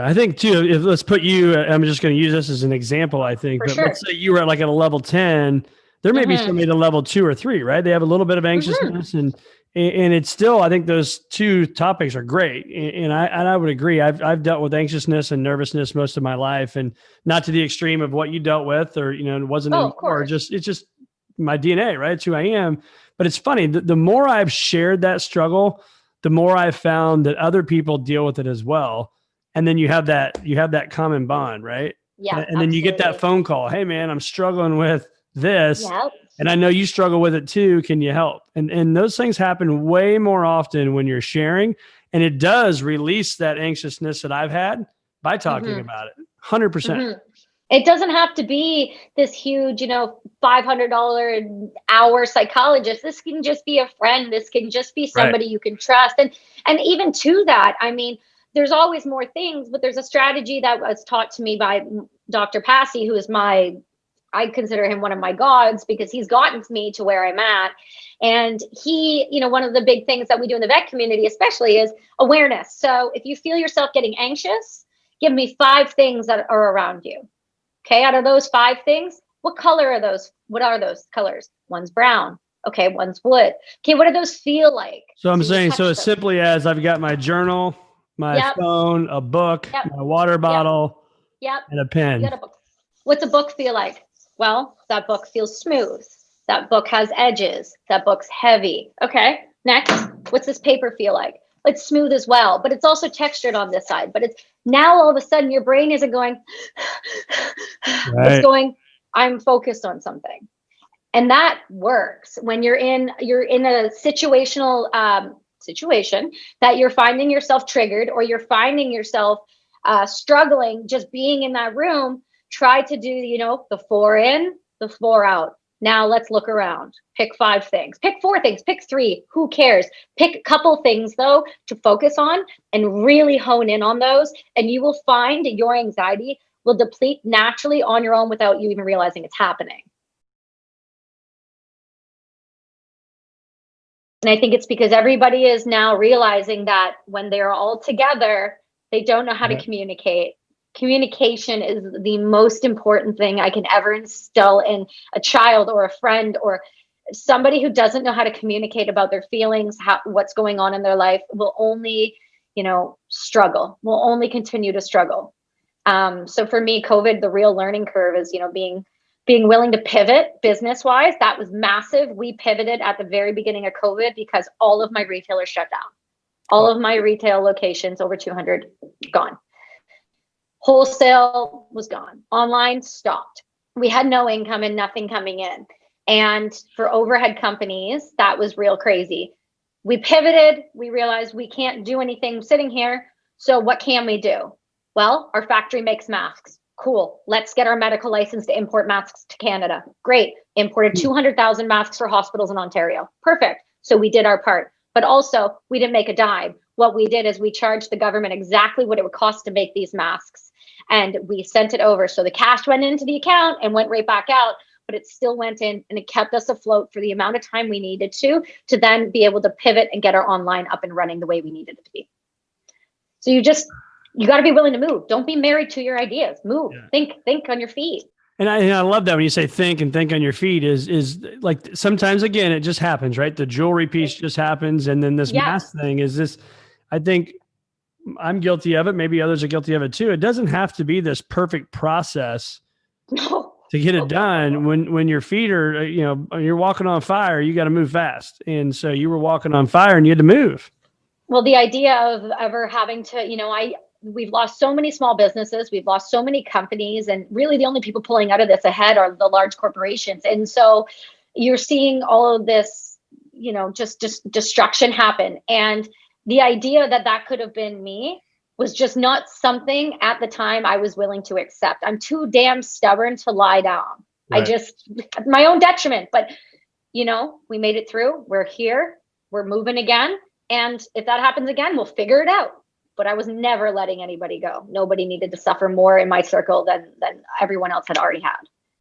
I think too, if let's put you, I'm just going to use this as an example, I think, For but sure. let's say you were at like at a level 10, there may be Mm-hmm. somebody at a level 2 or 3, right? They have a little bit of Mm-hmm. anxiousness and it's still, I think those two topics are great. And I would agree. I've dealt with anxiousness and nervousness most of my life, and not to the extreme of what you dealt with, or, it wasn't Oh, of anymore. course. It's just my DNA, right? It's who I am. But it's funny, the more I've shared that struggle, the more I've found that other people deal with it as well, and then you have that common bond, right? Yeah, And then you get that absolutely. phone call, hey man, I'm struggling with this, Yep. and I know you struggle with it too, can you help? And those things happen way more often when you're sharing, and it does release that anxiousness that I've had by talking Mm-hmm. about it. 100%. Mm-hmm. It doesn't have to be this huge, $500 an hour psychologist. This can just be a friend. This can just be Right. somebody you can trust. And even to that, I mean, there's always more things, but there's a strategy that was taught to me by Dr. Passy, who is I consider him one of my gods because he's gotten me to where I'm at. And one of the big things that we do in the vet community, especially, is awareness. So if you feel yourself getting anxious, give me 5 things that are around you. Okay, out of those 5 things, what color are those? What are those colors? One's brown. Okay, one's wood. Okay, what do those feel like? So I'm So you saying, so touch as them. simply as I've got my journal, my Yep, phone, a book, yep, my water yep, bottle, yep. and a You pen. got a book. What's a book feel like? Well, that book feels smooth. That book has edges. That book's heavy. Okay, next. What's this paper feel like? It's smooth as well, but it's also textured on this side. But it's now all of a sudden your brain isn't going, it's Right. going, I'm focused on something. And that works when you're in a situational situation that you're finding yourself triggered, or you're finding yourself struggling just being in that room. Try to do the 4 in, the 4 out. Now let's look around. Pick 5 things, pick 4 things, pick 3, who cares? Pick a couple things though to focus on and really hone in on those, and you will find your anxiety will deplete naturally on your own without you even realizing it's happening. And I think it's because everybody is now realizing that when they're all together, they don't know how to Yeah. communicate. Communication is the most important thing I can ever instill in a child or a friend or somebody who doesn't know how to communicate about their feelings, what's going on in their life will only, struggle, will only continue to struggle. So for me, COVID, the real learning curve is, being willing to pivot business wise. That was massive. We pivoted at the very beginning of COVID because all of my retailers shut down. All Wow. of my retail locations, over 200, gone. Wholesale was gone. Online stopped. We had no income and nothing coming in. And for overhead companies, that was real crazy. We pivoted. We realized we can't do anything sitting here. So what can we do? Well, our factory makes masks. Cool. Let's get our medical license to import masks to Canada. Great. Imported 200,000 masks for hospitals in Ontario. Perfect. So we did our part. But also, we didn't make a dime. What we did is we charged the government exactly what it would cost to make these masks. And we sent it over. So the cash went into the account and went right back out, but it still went in, and it kept us afloat for the amount of time we needed to then be able to pivot and get our online up and running the way we needed it to be. So you got to be willing to move. Don't be married to your ideas. Move. Yeah. Think on your feet. And I love that when you say think and think on your feet is like sometimes again it just happens, right? The jewelry piece just happens, and then this Yeah. mask thing is this. I think I'm guilty of it. Maybe others are guilty of it too. It doesn't have to be this perfect process No. to get it done. When your feet are, you're walking on fire, you got to move fast. And so you were walking on fire and you had to move. Well, the idea of ever having to, we've lost so many small businesses, we've lost so many companies, and really the only people pulling out of this ahead are the large corporations. And so you're seeing all of this, just destruction happen. And the idea that could have been me was just not something at the time I was willing to accept. I'm too damn stubborn to lie down. I Right. just, my own detriment. But, we made it through. We're here. We're moving again. And if that happens again, we'll figure it out. But I was never letting anybody go. Nobody needed to suffer more in my circle than everyone else had already had.